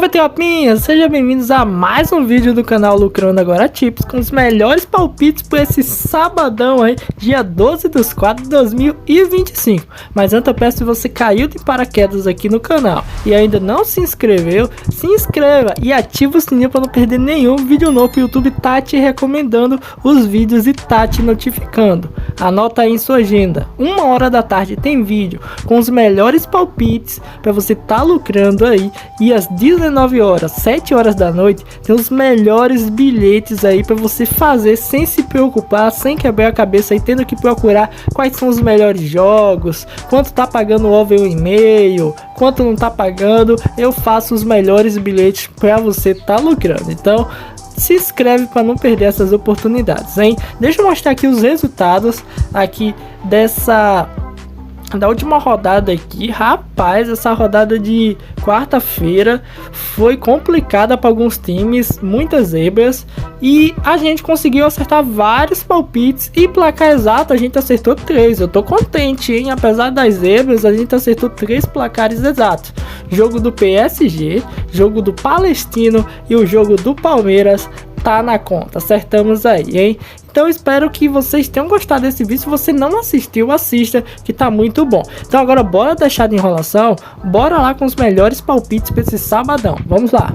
Salve Teopinha, sejam bem-vindos a mais um vídeo do canal Lucrando Agora Tips com os melhores palpites para esse sabadão aí, dia 12/4 de 2025. Mas antes eu peço, se você caiu de paraquedas aqui no canal e ainda não se inscreveu, se inscreva e ativa o sininho para não perder nenhum vídeo novo. O YouTube tá te recomendando os vídeos e tá te notificando. Anota aí em sua agenda, 1h da tarde tem vídeo com os melhores palpites para você tá lucrando aí, e às 19 horas, 7 horas da noite, tem os melhores bilhetes aí para você fazer sem se preocupar, sem quebrar a cabeça aí, tendo que procurar quais são os melhores jogos, quanto tá pagando o over 1,5, quanto não tá pagando. Eu faço os melhores bilhetes para você tá lucrando. Então se inscreve para não perder essas oportunidades, hein? Deixa eu mostrar aqui os resultados aqui da última rodada aqui. Rapaz, essa rodada de quarta-feira foi complicada para alguns times, muitas zebras, e a gente conseguiu acertar vários palpites e placar exato a gente acertou 3. Eu tô contente, hein? Apesar das zebras, a gente acertou 3 placares exatos. Jogo do PSG, jogo do Palestino e o jogo do Palmeiras tá na conta, acertamos aí, hein? Então espero que vocês tenham gostado desse vídeo. Se você não assistiu, assista, que tá muito bom. Então agora bora deixar de enrolação, bora lá com os melhores palpites para esse sabadão. Vamos lá.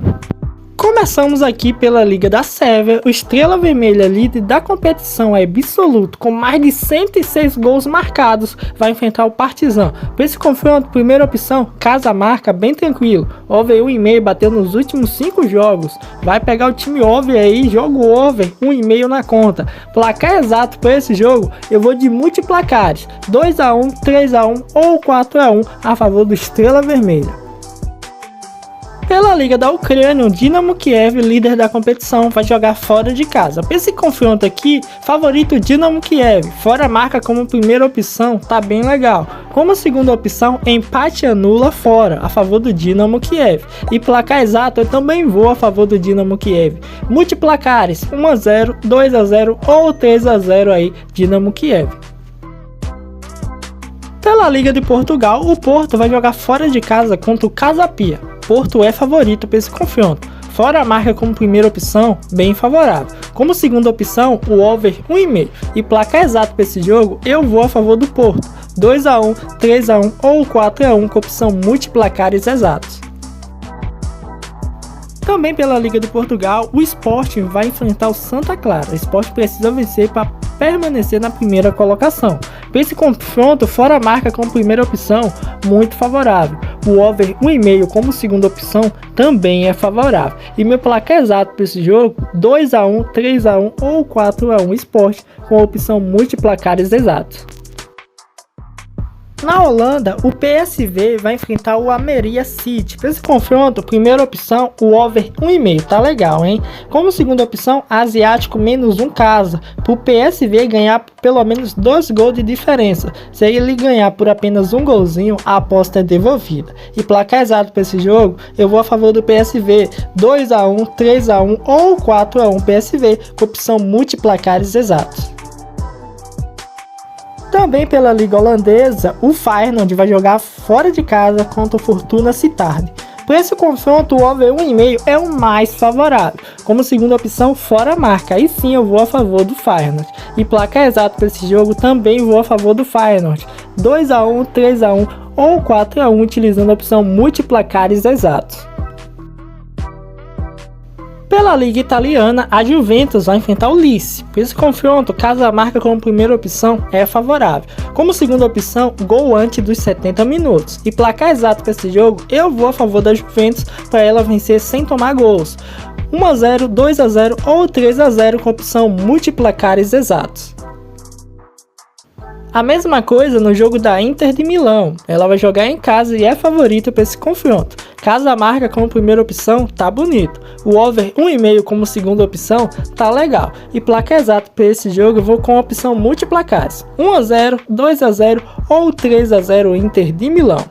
Começamos aqui pela Liga da Sérvia. O Estrela Vermelha, líder da competição absoluto, com mais de 106 gols marcados, vai enfrentar o Partizan. Para esse confronto, primeira opção, casa marca bem tranquilo. Over 1,5 bateu nos últimos 5 jogos. Vai pegar o time over aí, jogo over, 1,5 na conta. Placar exato para esse jogo, eu vou de multiplacares, 2-1, 3-1 ou 4-1 a favor do Estrela Vermelha. Pela Liga da Ucrânia, o Dynamo Kiev, líder da competição, vai jogar fora de casa. Para esse confronto aqui, favorito Dynamo Kiev, fora marca como primeira opção, tá bem legal. Como segunda opção, empate anula fora, a favor do Dynamo Kiev. E placar exato, eu também vou a favor do Dynamo Kiev. Multiplacares, 1-0, 2-0 ou 3-0 aí, Dynamo Kiev. Pela Liga de Portugal, o Porto vai jogar fora de casa contra o Casa Pia. Porto é favorito para esse confronto. Fora a marca como primeira opção, bem favorável. Como segunda opção, o over 1,5. E placar exato para esse jogo, eu vou a favor do Porto. 2-1, 3-1 ou 4-1 com opção multiplacares exatos. Também pela Liga de Portugal, o Sporting vai enfrentar o Santa Clara. O Sporting precisa vencer para permanecer na primeira colocação. Para esse confronto, fora a marca como primeira opção, muito favorável. O over 1,5 como segunda opção também é favorável. E meu placar exato para esse jogo, 2-1, 3-1 ou 4-1 Sport, com a opção multiplacares exatos. Na Holanda, o PSV vai enfrentar o Almeria City. Para esse confronto, primeira opção, o over 1,5, tá legal, hein? Como segunda opção, asiático menos 1 casa, para o PSV ganhar pelo menos 2 gols de diferença. Se ele ganhar por apenas um golzinho, a aposta é devolvida. E placar exato para esse jogo, eu vou a favor do PSV, 2-1, 3-1 ou 4-1 PSV, com opção multiplacares exatos. Também pela Liga Holandesa, o Feyenoord vai jogar fora de casa contra o Fortuna Sittard. Para esse confronto, o over 1,5 é o mais favorável. Como segunda opção, fora marca. Aí sim eu vou a favor do Feyenoord. E placar exato para esse jogo, também vou a favor do Feyenoord. 2-1, 3-1 ou 4-1, utilizando a opção multiplacares exatos. Pela Liga Italiana, a Juventus vai enfrentar o Lecce. Por esse confronto, caso a marca como primeira opção, é favorável. Como segunda opção, gol antes dos 70 minutos. E placar exato para esse jogo, eu vou a favor da Juventus para ela vencer sem tomar gols. 1-0, 2-0 ou 3-0 com opção multiplacares exatos. A mesma coisa no jogo da Inter de Milão, ela vai jogar em casa e é favorita para esse confronto. Caso a marca como primeira opção, tá bonito. O over 1,5 como segunda opção, tá legal. E placar exato para esse jogo, eu vou com a opção multiplacares. 1-0, 2-0 ou 3-0 Inter de Milão.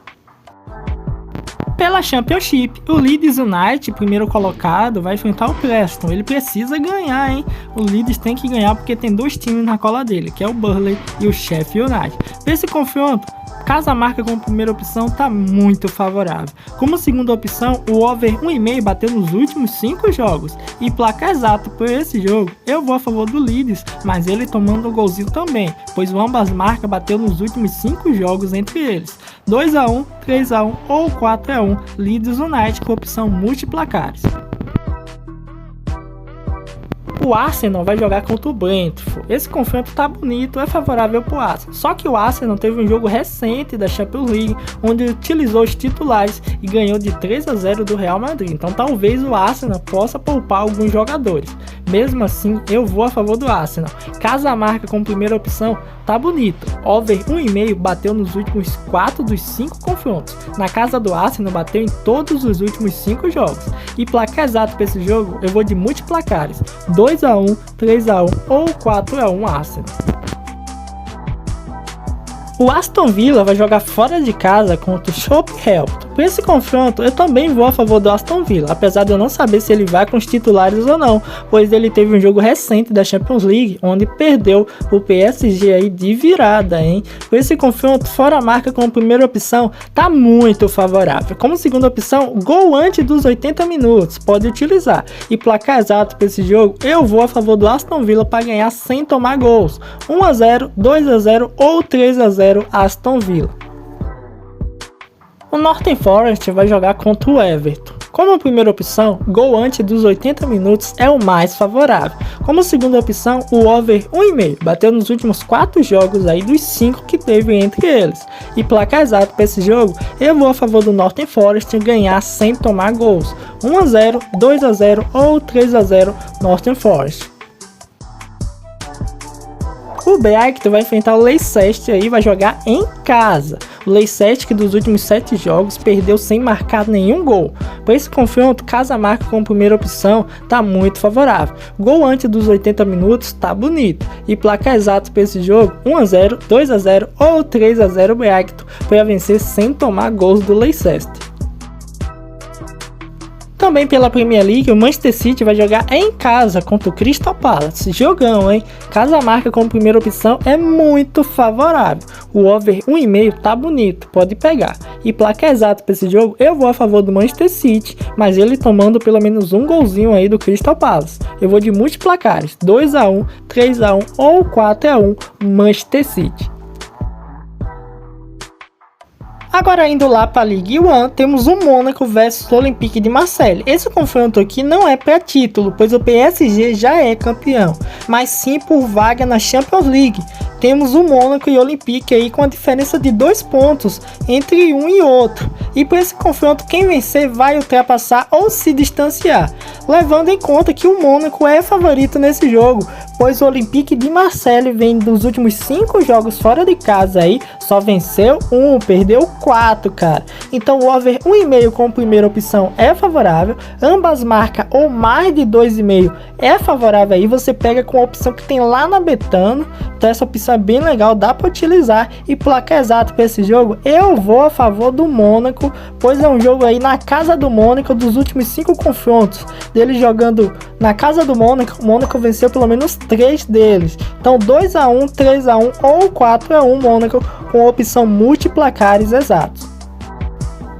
Pela Championship, o Leeds United, primeiro colocado, vai enfrentar o Preston. Ele precisa ganhar, hein? O Leeds tem que ganhar porque tem 2 times na cola dele, que é o Burnley e o Sheffield United. Para esse confronto, casa marca como primeira opção tá muito favorável. Como segunda opção, o over 1,5 bateu nos últimos 5 jogos. E placar exato por esse jogo, eu vou a favor do Leeds, mas ele tomando um golzinho também, pois o ambas marcas bateu nos últimos 5 jogos entre eles. 2-1, 3-1 ou 4-1, Leeds United com opção multiplacares. O Arsenal vai jogar contra o Brentford. Esse confronto tá bonito, é favorável pro Arsenal. Só que o Arsenal teve um jogo recente da Champions League, onde utilizou os titulares e ganhou de 3-0 do Real Madrid. Então talvez o Arsenal possa poupar alguns jogadores. Mesmo assim, eu vou a favor do Arsenal. Casa marca como primeira opção, tá bonito. Over 1,5 bateu nos últimos 4 dos 5 confrontos. Na casa do Arsenal bateu em todos os últimos 5 jogos. E placar exato para esse jogo, eu vou de multiplacares. 2-1, 3-1 ou 4-1 Arsenal. O Aston Villa vai jogar fora de casa contra o Southampton. Por esse confronto, eu também vou a favor do Aston Villa, apesar de eu não saber se ele vai com os titulares ou não, pois ele teve um jogo recente da Champions League, onde perdeu o PSG aí de virada, hein? Por esse confronto, fora a marca como primeira opção, tá muito favorável. Como segunda opção, gol antes dos 80 minutos, pode utilizar. E placar exato para esse jogo, eu vou a favor do Aston Villa para ganhar sem tomar gols. 1-0, 2-0 ou 3-0 Aston Villa. O Nottingham Forest vai jogar contra o Everton. Como primeira opção, gol antes dos 80 minutos é o mais favorável. Como segunda opção, o over 1,5 bateu nos últimos 4 jogos aí dos 5 que teve entre eles. E placar exato para esse jogo, eu vou a favor do Nottingham Forest ganhar sem tomar gols. 1-0, 2-0 ou 3-0 Nottingham Forest. O Brighton vai enfrentar o Leicester e vai jogar em casa. O Leicester, que dos últimos 7 jogos perdeu sem marcar nenhum gol. Para esse confronto, casa marca como primeira opção tá muito favorável. Gol antes dos 80 minutos tá bonito. E placar exato para esse jogo, 1-0, 2-0 ou 3-0 Brighton para vencer sem tomar gols do Leicester. Também pela Premier League, o Manchester City vai jogar em casa contra o Crystal Palace. Jogão, hein? Casa marca como primeira opção é muito favorável. O over 1,5 tá bonito, pode pegar. E placar exato para esse jogo, eu vou a favor do Manchester City, mas ele tomando pelo menos um golzinho aí do Crystal Palace. Eu vou de multiplacares, 2-1, 3-1 ou 4-1 Manchester City. Agora indo lá para a Ligue 1, temos o Mônaco versus o Olympique de Marseille. Esse confronto aqui não é para título, pois o PSG já é campeão, mas sim por vaga na Champions League. Temos o Mônaco e o Olympique aí com a diferença de 2 pontos entre um e outro. E por esse confronto, quem vencer vai ultrapassar ou se distanciar, levando em conta que o Mônaco é favorito nesse jogo, pois o Olympique de Marseille vem dos últimos 5 jogos fora de casa aí, só venceu 1, perdeu 4, cara. Então o over 1,5 como primeira opção é favorável, ambas marcas ou mais de 2,5 é favorável aí, você pega com a opção que tem lá na Betano, então essa opção é bem legal, dá para utilizar. E placar exato para esse jogo, eu vou a favor do Mônaco, pois é um jogo aí na casa do Mônaco, dos últimos 5 confrontos dele jogando na casa do Mônaco, o Mônaco venceu pelo menos 3 deles. Então 2-1, 3-1 ou 4-1 Mônaco com opção multiplacares exatos.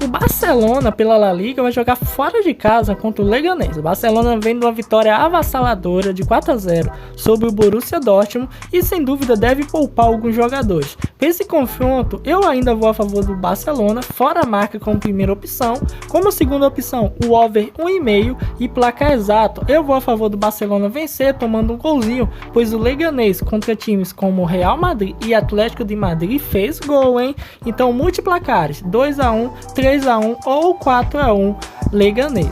O Barcelona pela La Liga vai jogar fora de casa contra o Leganés. O Barcelona vem de uma vitória avassaladora de 4-0 sobre o Borussia Dortmund e sem dúvida deve poupar alguns jogadores. Para esse confronto eu ainda vou a favor do Barcelona, fora a marca como primeira opção. Como segunda opção o over 1,5 e placar exato eu vou a favor do Barcelona vencer tomando um golzinho, pois o Leganés contra times como Real Madrid e Atlético de Madrid fez gol, hein? Então multiplacares 2-1, 3-1 ou 4-1 Leganés.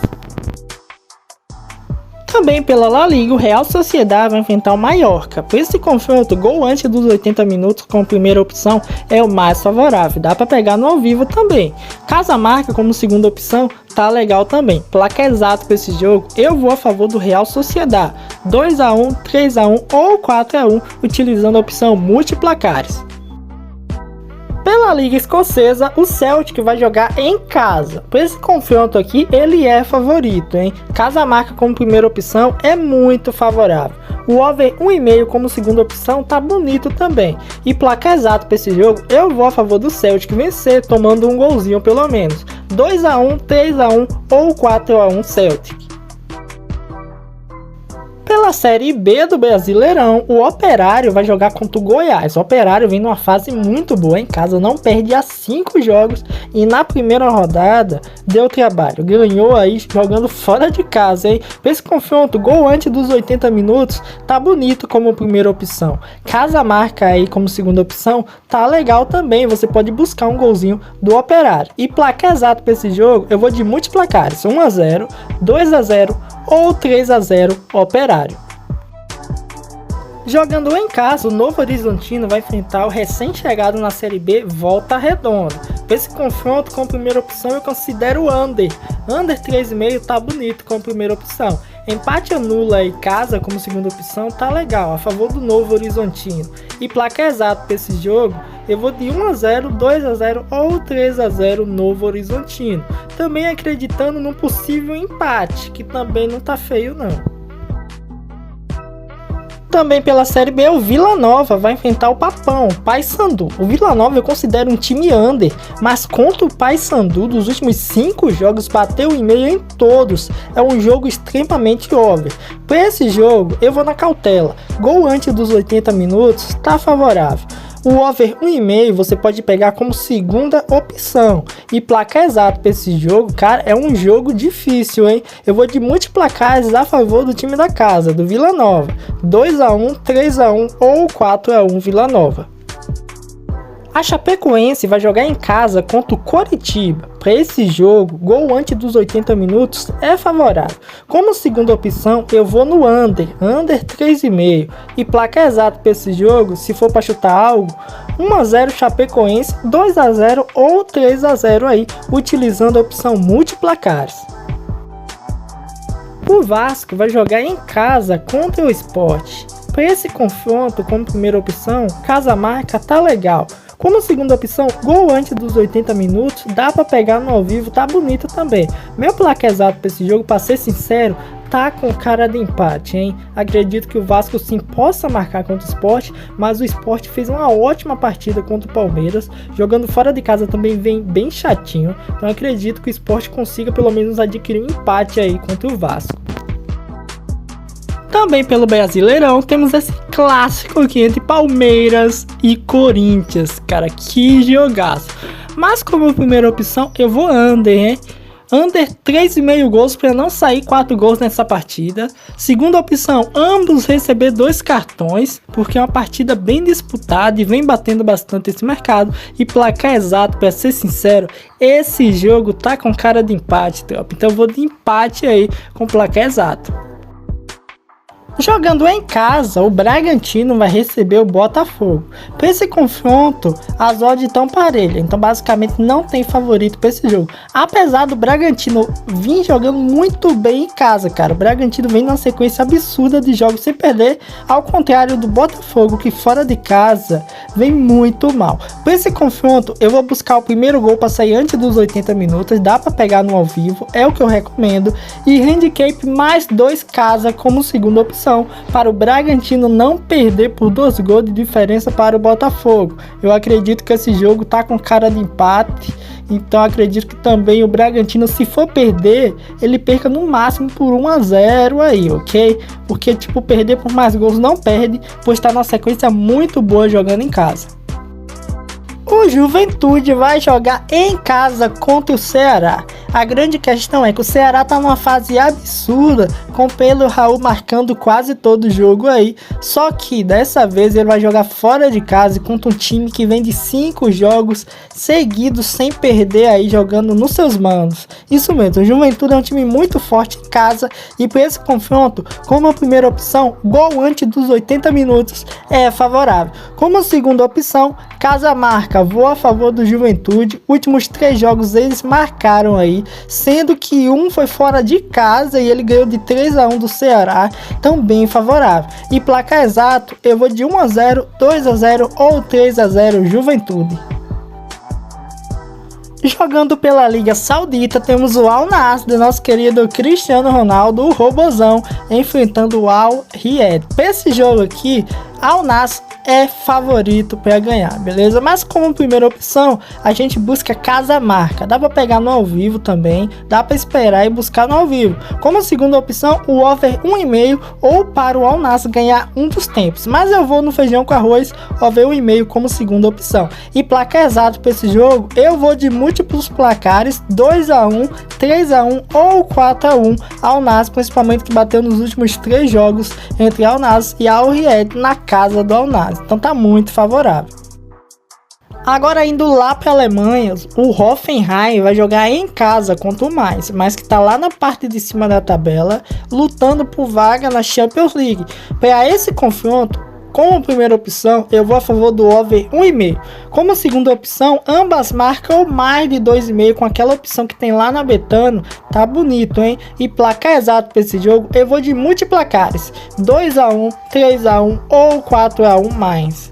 Também pela La Liga, o Real Sociedad vai enfrentar o Mallorca. Por esse confronto, gol antes dos 80 minutos como primeira opção é o mais favorável. Dá para pegar no ao vivo também. Casa marca como segunda opção, tá legal também. Placar exato para esse jogo, eu vou a favor do Real Sociedad. 2-1, 3-1 ou 4-1, utilizando a opção multiplacares. Pela Liga Escocesa, o Celtic vai jogar em casa. Por esse confronto aqui, ele é favorito, hein? Casa marca como primeira opção é muito favorável. O over 1,5 como segunda opção tá bonito também. E placar exato para esse jogo, eu vou a favor do Celtic vencer, tomando um golzinho pelo menos. 2-1, 3-1 ou 4-1 Celtic. Pela Série B do Brasileirão, o Operário vai jogar contra o Goiás. O Operário vem numa fase muito boa em casa, não perde há 5 jogos e na primeira rodada deu trabalho. Ganhou aí jogando fora de casa, hein? Pra esse confronto, gol antes dos 80 minutos, tá bonito como primeira opção. Casa marca aí como segunda opção, tá legal também. Você pode buscar um golzinho do Operário. E placar exato pra esse jogo, eu vou de multiplacares: 1-0, 2-0 ou 3-0 Operário. Jogando em casa, o Novo Horizontino vai enfrentar o recém-chegado na Série B Volta Redonda. Para esse confronto, como primeira opção, eu considero o Under 3,5 tá bonito como primeira opção. Empate anula e casa como segunda opção tá legal, a favor do Novo Horizontino. E placar exato para esse jogo, eu vou de 1-0, 2-0 ou 3-0 Novo Horizontino. Também acreditando num possível empate, que também não tá feio não. Também pela Série B, o Vila Nova vai enfrentar o Papão, Paysandu. O Vila Nova eu considero um time under, mas contra o Paysandu, dos últimos 5 jogos, bateu em meio em todos. É um jogo extremamente over. Para esse jogo, eu vou na cautela. Gol antes dos 80 minutos, tá favorável. O over 1,5 você pode pegar como segunda opção. E placar exato para esse jogo, cara, é um jogo difícil, hein? Eu vou de multiplacares a favor do time da casa, do Vila Nova. 2-1, 3-1 ou 4-1 Vila Nova. A Chapecoense vai jogar em casa contra o Coritiba. Para esse jogo, gol antes dos 80 minutos é favorável. Como segunda opção, eu vou no Under 3,5. E placar exato para esse jogo, se for para chutar algo, 1-0 Chapecoense, 2-0 ou 3-0 aí, utilizando a opção multiplacares. O Vasco vai jogar em casa contra o Sport. Para esse confronto, como primeira opção, casa marca tá legal. Como segunda opção, gol antes dos 80 minutos, dá para pegar no ao vivo, tá bonito também. Meu placar exato para esse jogo, para ser sincero, tá com cara de empate, hein? Acredito que o Vasco sim possa marcar contra o Sport, mas o Sport fez uma ótima partida contra o Palmeiras, jogando fora de casa também vem bem chatinho, então acredito que o Sport consiga pelo menos adquirir um empate aí contra o Vasco. Também pelo Brasileirão temos esse clássico aqui entre Palmeiras e Corinthians. Cara, que jogaço. Mas como primeira opção eu vou under, hein? Under 3,5 gols para não sair 4 gols nessa partida. Segunda opção, ambos receber 2 cartões, porque é uma partida bem disputada e vem batendo bastante esse mercado. E placar exato, para ser sincero, esse jogo tá com cara de empate, tropa. Então eu vou de empate aí com placar exato. Jogando em casa, o Bragantino vai receber o Botafogo. Para esse confronto, as odds estão parelhas, então basicamente não tem favorito para esse jogo. Apesar do Bragantino vir jogando muito bem em casa, cara. O Bragantino vem numa sequência absurda de jogos sem perder, ao contrário do Botafogo, que fora de casa vem muito mal. Para esse confronto, eu vou buscar o primeiro gol para sair antes dos 80 minutos, dá para pegar no ao vivo, é o que eu recomendo. E handicap mais 2 casa como segunda opção, para o Bragantino não perder por 2 gols de diferença para o Botafogo. Eu acredito que esse jogo tá com cara de empate, então acredito que também o Bragantino, se for perder, ele perca no máximo por 1-0 aí, ok? Porque tipo, perder por mais gols não perde, pois está numa sequência muito boa jogando em casa. O Juventude vai jogar em casa contra o Ceará. A grande questão é que o Ceará tá numa fase absurda, com o Pedro Raul marcando quase todo o jogo aí. Só que dessa vez ele vai jogar fora de casa contra um time que vem de 5 jogos seguidos sem perder aí, jogando nos seus manos. Isso mesmo, o Juventude é um time muito forte em casa e para esse confronto, como a primeira opção, gol antes dos 80 minutos é favorável. Como segunda opção, casa marca, vou a favor do Juventude. Últimos 3 jogos eles marcaram aí, sendo que um foi fora de casa e ele ganhou de 3-1 do Ceará, então bem favorável. E placar exato, eu vou de 1-0, 2-0 ou 3-0 Juventude. Jogando pela Liga Saudita, temos o Al Nassr do nosso querido Cristiano Ronaldo, o Robozão, enfrentando o Al Riyad. Para esse jogo aqui, Al Nassr é favorito para ganhar, beleza? Mas como primeira opção, a gente busca casa marca. Dá para pegar no ao vivo também, dá para esperar e buscar no ao vivo. Como segunda opção, o over 1,5 ou para o Al Nassr ganhar um dos tempos. Mas eu vou no feijão com arroz, over 1,5 como segunda opção. E placar exato para esse jogo, eu vou de múltiplos placares, 2-1, 3-1 ou 4-1 Al Nassr, principalmente que bateu nos últimos 3 jogos entre Al Nassr e Al Riyad na casa do Al Nassr. Então tá muito favorável. Agora indo lá para a Alemanha, o Hoffenheim vai jogar em casa contra o Mainz, mas que tá lá na parte de cima da tabela, lutando por vaga na Champions League. Para esse confronto, como primeira opção, eu vou a favor do over 1,5. Como segunda opção, ambas marcam mais de 2,5 com aquela opção que tem lá na Betano. Tá bonito, hein? E placar exato para esse jogo, eu vou de multiplacares. 2-1, 3-1 ou 4-1 mais.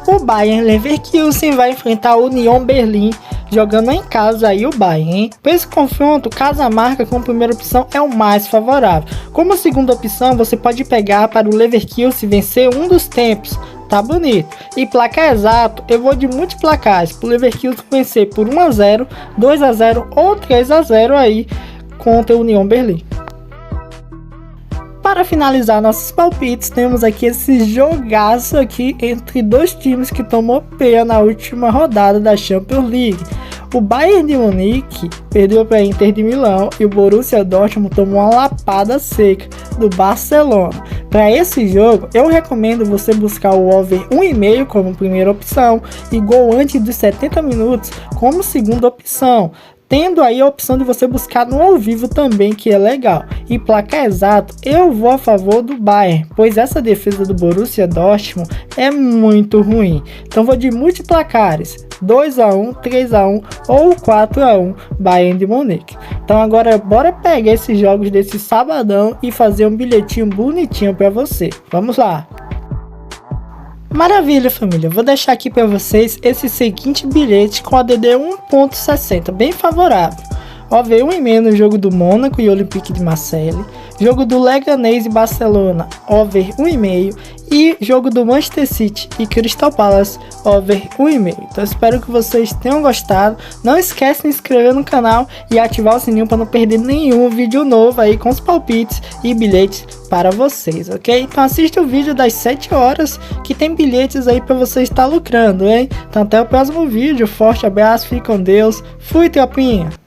O Bayer Leverkusen vai enfrentar o Union Berlin, jogando em casa aí o Bayern, hein? Para esse confronto, casa marca como primeira opção é o mais favorável. Como segunda opção, você pode pegar para o Leverkusen vencer um dos tempos. Tá bonito. E placar exato, eu vou de multiplacares para o Leverkusen vencer por 1-0, 2-0 ou 3-0 aí contra o Union Berlin. Para finalizar nossos palpites, temos aqui esse jogaço aqui entre dois times que tomou pena na última rodada da Champions League. O Bayern de Munique perdeu para a Inter de Milão e o Borussia Dortmund tomou uma lapada seca do Barcelona. Para esse jogo, eu recomendo você buscar o over 1,5 como primeira opção e gol antes dos 70 minutos como segunda opção. Tendo aí a opção de você buscar no ao vivo também, que é legal. E placar exato, eu vou a favor do Bayern, pois essa defesa do Borussia Dortmund é muito ruim. Então vou de multiplacares, 2-1, 3-1 ou 4-1 Bayern de Munique. Então agora bora pegar esses jogos desse sabadão e fazer um bilhetinho bonitinho para você. Vamos lá! Maravilha, família, vou deixar aqui para vocês esse seguinte bilhete com ADD 1.60, bem favorável. Over 1,5 no jogo do Mônaco e Olympique de Marseille, jogo do Leganés e Barcelona, over 1,5 e jogo do Manchester City e Crystal Palace, over 1,5. Então espero que vocês tenham gostado, não esquece de se inscrever no canal e ativar o sininho para não perder nenhum vídeo novo aí com os palpites e bilhetes para vocês, ok? Então assista o vídeo das 7 horas que tem bilhetes aí para você estar lucrando, hein? Então até o próximo vídeo, forte abraço, fique com Deus, fui tropinha!